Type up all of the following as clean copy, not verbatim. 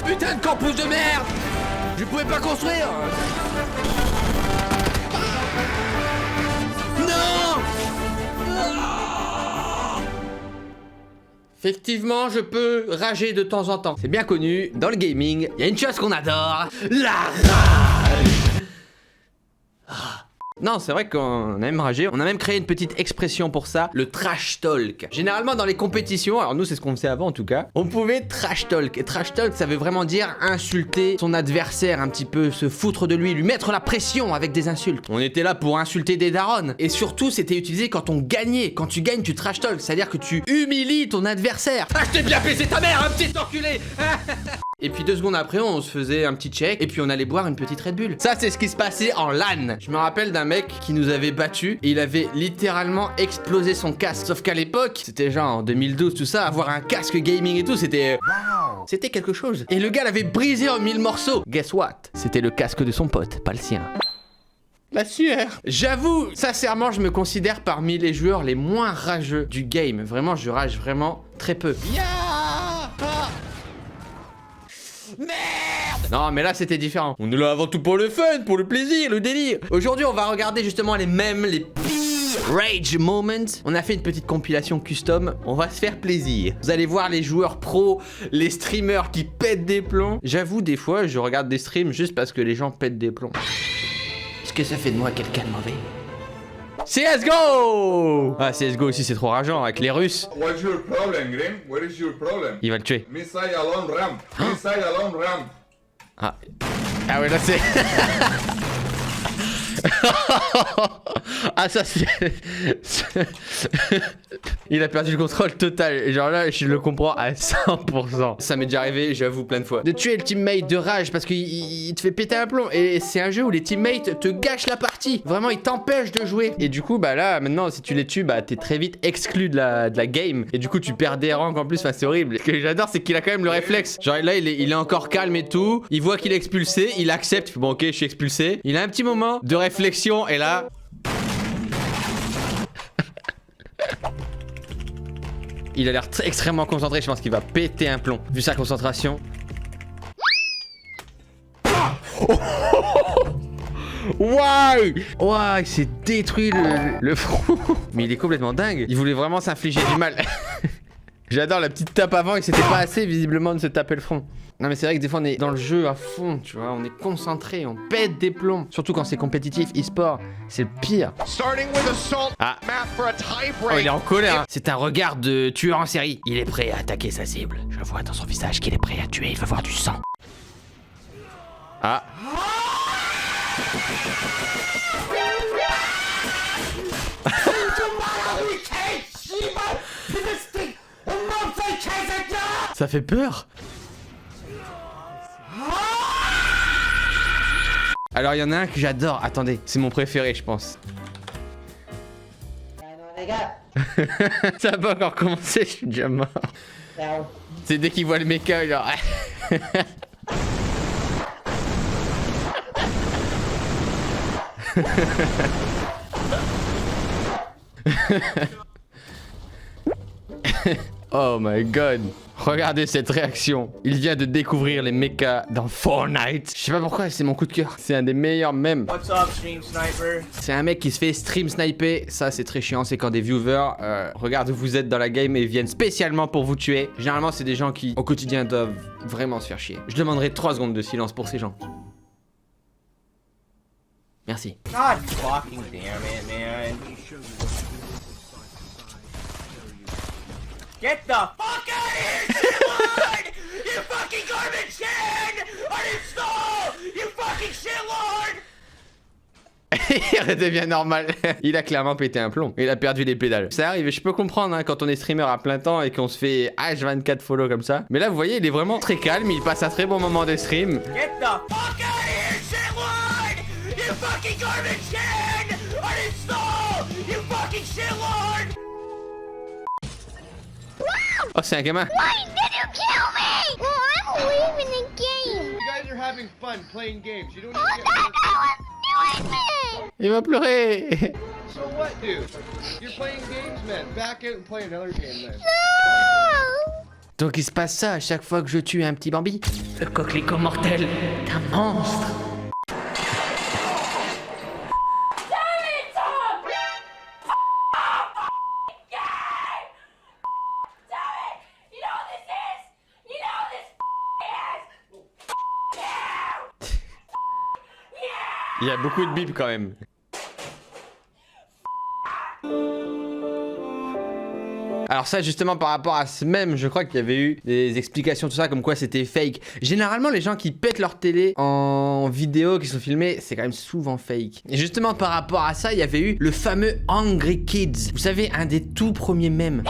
putain de campus de merde. Je pouvais pas construire. Non. Effectivement, je peux rager de temps en temps. C'est bien connu, dans le gaming, il y a une chose qu'on adore, la rage. Non, c'est vrai qu'on aime rager. On a même créé une petite expression pour ça, le trash talk. Généralement dans les compétitions, alors nous c'est ce qu'on faisait avant en tout cas, on pouvait trash talk. Et trash talk, ça veut vraiment dire insulter son adversaire un petit peu, se foutre de lui, lui mettre la pression avec des insultes. On était là pour insulter des darons. Et surtout, c'était utilisé quand on gagnait. Quand tu gagnes, tu trash talk, c'est-à-dire que tu humilies ton adversaire. Ah, je t'ai bien baisé ta mère, un petit enculé. Et puis 2 secondes après, on se faisait un petit check et puis on allait boire une petite Red Bull. Ça, c'est ce qui se passait en LAN. Je me rappelle d'un mec qui nous avait battu et il avait littéralement explosé son casque. Sauf qu'à l'époque, c'était genre en 2012, tout ça, avoir un casque gaming et tout, c'était... C'était quelque chose. Et le gars l'avait brisé en 1000 morceaux. Guess what? C'était le casque de son pote, pas le sien. La sueur. J'avoue, sincèrement, je me considère parmi les joueurs les moins rageux du game. Vraiment, je rage vraiment très peu. Merde! Non mais là c'était différent. On est là avant tout pour le fun, pour le plaisir, le délire. Aujourd'hui on va regarder justement les mêmes, les pires rage moments. On a fait une petite compilation custom. On va se faire plaisir. Vous allez voir les joueurs pros, les streamers qui pètent des plombs. J'avoue des fois je regarde des streams juste parce que les gens pètent des plombs. Est-ce que ça fait de moi quelqu'un de mauvais? CSGO! Ah, CSGO aussi, c'est trop rageant avec les Russes. What's your problem, Grim? What is your problem? Il va le tuer. Missile alone ramp. Missile alone ramp. Ah. Ah ouais, là c'est... Ah ça c'est... Il a perdu le contrôle total. Et genre là je le comprends à 100%. Ça m'est déjà arrivé, j'avoue, plein de fois. De tuer le teammate de rage parce qu'il te fait péter un plomb. Et c'est un jeu où les teammates te gâchent la partie. Vraiment ils t'empêchent de jouer. Et du coup bah là maintenant si tu les tues bah t'es très vite exclu de la game. Et du coup tu perds des rangs en plus, enfin c'est horrible. Ce que j'adore c'est qu'il a quand même le réflexe. Genre là il est encore calme et tout. Il voit qu'il est expulsé, il accepte. Bon ok je suis expulsé. Il a un petit moment de réflexion et là... Il a l'air extrêmement concentré, je pense qu'il va péter un plomb, vu sa concentration. Waouh! Waouh, il s'est détruit le front. Mais il est complètement dingue. Il voulait vraiment s'infliger du mal. J'adore la petite tape avant et que c'était pas assez visiblement de se taper le front. Non mais c'est vrai que des fois on est dans le jeu à fond, tu vois, on est concentré, on pète des plombs. Surtout quand c'est compétitif, e-sport, c'est le pire. Ah. Oh il est en colère, hein. C'est un regard de tueur en série. Il est prêt à attaquer sa cible. Je vois dans son visage qu'il est prêt à tuer, il va voir du sang. Ah. Ça fait peur. Alors il y en a un que j'adore. Attendez, c'est mon préféré je pense. Ça a pas encore commencé, je suis déjà mort. C'est dès qu'il voit le mecha, genre... Oh my god. Regardez cette réaction. Il vient de découvrir les mechas dans Fortnite. Je sais pas pourquoi, c'est mon coup de cœur. C'est un des meilleurs mèmes. What's up, stream sniper? C'est un mec qui se fait stream sniper. Ça, c'est très chiant. C'est quand des viewers regardent où vous êtes dans la game et viennent spécialement pour vous tuer. Généralement, c'est des gens qui, au quotidien, doivent vraiment se faire chier. Je demanderai 3 secondes de silence pour ces gens. Merci. God fucking damn it, man. Get the fuck out of here, shitlord! You fucking garbage can! Uninstall! You fucking shitlord! Il redevient normal. Il a clairement pété un plomb. Il a perdu les pédales. Ça arrive, je peux comprendre hein, quand on est streamer à plein temps et qu'on se fait H24 follow comme ça. Mais là, vous voyez, il est vraiment très calme. Il passe un très bon moment de stream. Get the fuck out of here, shitlord! You fucking garbage can! Uninstall! You fucking shitlord! Oh, c'est un gamin. Why did you kill me? Well, I'm leaving the game. You guys are having fun playing games. You don't Oh, need to get that was doing me. Il va pleurer. So what, dude? You're playing games, man. Back out and play another game, then. No. Donc il se passe ça à chaque fois que je tue un petit Bambi. Le coquelicot mortel est un monstre. Il y a beaucoup de bips quand même. Alors ça justement par rapport à ce même, je crois qu'il y avait eu des explications tout ça comme quoi c'était fake. Généralement les gens qui pètent leur télé en vidéo qui sont filmés, c'est quand même souvent fake. Et justement par rapport à ça, il y avait eu le fameux Angry Kids. Vous savez, un des tout premiers mèmes.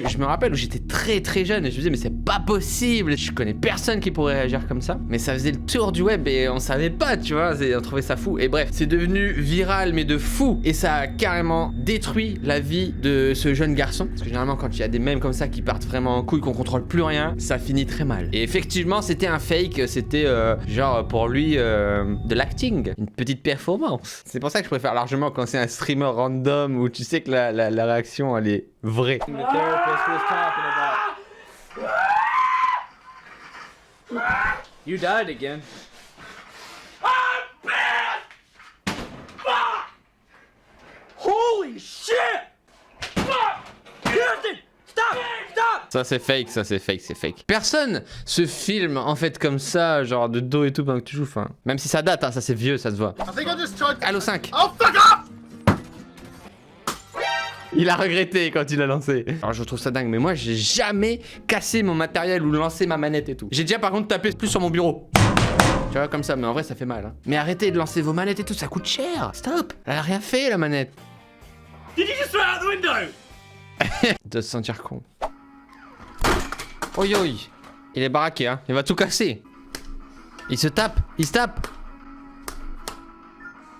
Je me rappelle où j'étais très jeune et je me disais mais c'est pas possible, je connais personne qui pourrait réagir comme ça. Mais ça faisait le tour du web et on savait pas, tu vois, on trouvait ça fou. Et bref, c'est devenu viral mais de fou. Et ça a carrément détruit la vie de ce jeune garçon. Parce que généralement quand il y a des mèmes comme ça qui partent vraiment en couille, qu'on contrôle plus rien, ça finit très mal. Et effectivement c'était un fake, c'était genre pour lui de l'acting, une petite performance. C'est pour ça que je préfère largement quand c'est un streamer random où tu sais que la réaction elle est vraie. You died again. Holy shit! Fuck! Kirsten! Stop! Stop! Ça c'est fake, ça c'est fake, c'est fake. Personne se filme en fait comme ça, genre de dos et tout pendant que tu joues. Enfin, même si ça date, hein, ça c'est vieux, ça se voit. I think I'll just try. Halo 5. Oh fuck off! Il a regretté quand il a lancé. Alors je trouve ça dingue, mais moi j'ai jamais cassé mon matériel ou lancé ma manette et tout. J'ai déjà par contre tapé plus sur mon bureau. Tu vois, comme ça, mais en vrai ça fait mal. Hein. Mais arrêtez de lancer vos manettes et tout, ça coûte cher. Stop. Elle a rien fait la manette. Did you just throw it out the window? Il doit se sentir con. Oi oi. Il est baraqué, hein. Il va tout casser. Il se tape. Il se tape.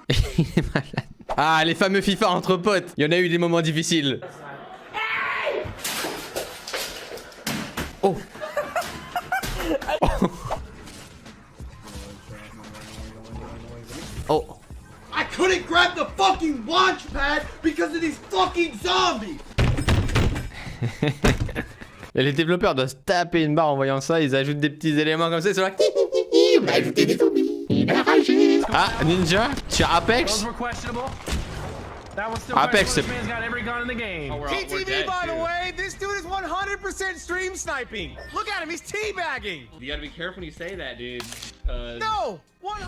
Il est malade. Ah, les fameux FIFA entre potes. Il y en a eu des moments difficiles. Oh. Oh. Oh. I couldn't grab the fucking launch pad because of these fucking zombies. Et les développeurs doivent se taper une barre en voyant ça. Ils ajoutent des petits éléments comme ça. Ils sont là. On va ajouter des zombies. Ah, Ninja, tu as Apex? Apex, c'est... TTV, by the way, this dude is 100% stream sniping. Look at him, he's teabagging. You gotta be careful when you say that, dude. No, 100.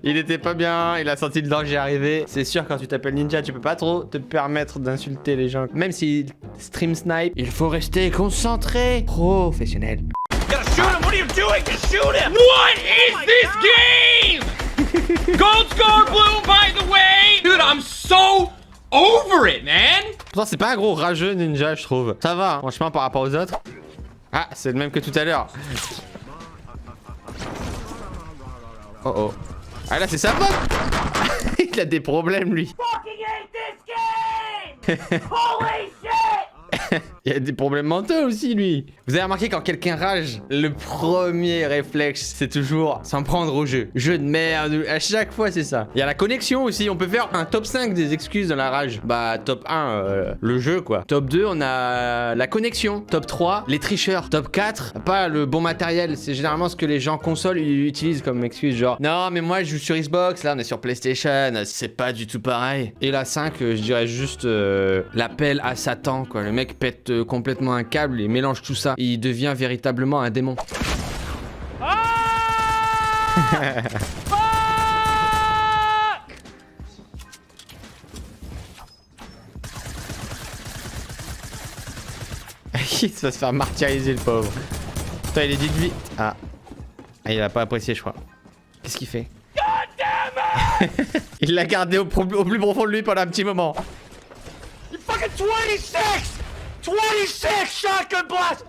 il était pas bien, il a senti le danger arriver. C'est sûr, quand tu t'appelles Ninja, tu peux pas trop te permettre d'insulter les gens. Même s'il stream snipe, il faut rester concentré, professionnel. Gotta shoot him! What are you doing? Just shoot him! What is this game? Gold score blue, by the way! Dude, I'm so over it, man! Pourtant, c'est pas un gros rageux Ninja, je trouve. Ça va, hein, franchement, par rapport aux autres. Ah, c'est le même que tout à l'heure. Oh oh. Ah là, c'est sa faute. Il a des problèmes, lui. Fucking hate this game! Holy shit! Il y a des problèmes mentaux aussi, lui. Vous avez remarqué quand quelqu'un rage, le premier réflexe, c'est toujours s'en prendre au jeu. Jeu de merde, à chaque fois, c'est ça. Il y a la connexion aussi, on peut faire un top 5 des excuses dans la rage. Bah, top 1, le jeu, quoi. Top 2, on a la connexion. Top 3, les tricheurs. Top 4, pas le bon matériel. C'est généralement ce que les gens consoles utilisent comme excuse, genre non, mais moi, je joue sur Xbox, là, on est sur PlayStation, c'est pas du tout pareil. Et la 5, je dirais juste l'appel à Satan, quoi. Le mec pète complètement un câble et mélange tout ça. Il devient véritablement un démon. Il va se faire martyriser, le pauvre. Putain, il est dit de vie. Ah. Ah, il a pas apprécié, je crois. Qu'est-ce qu'il fait? Il l'a gardé au plus profond de lui pendant un petit moment. You fucking 26! 26 shotgun blast!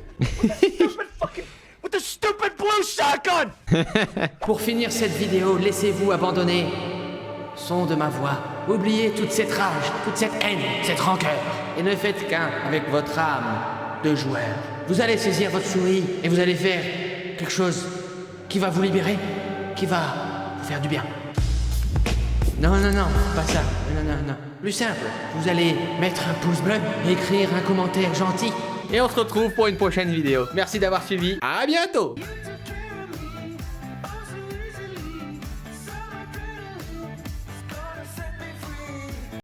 With the stupid blue shotgun! Pour finir cette vidéo, laissez-vous abandonner. Son de ma voix. Oubliez toute cette rage, toute cette haine, cette rancœur. Et ne faites qu'un avec votre âme de joueur. Vous allez saisir votre souris et vous allez faire quelque chose qui va vous libérer, qui va vous faire du bien. Non, non, non, pas ça. Non, non, non. Plus simple. Vous allez mettre un pouce bleu, écrire un commentaire gentil. Et on se retrouve pour une prochaine vidéo. Merci d'avoir suivi. À bientôt.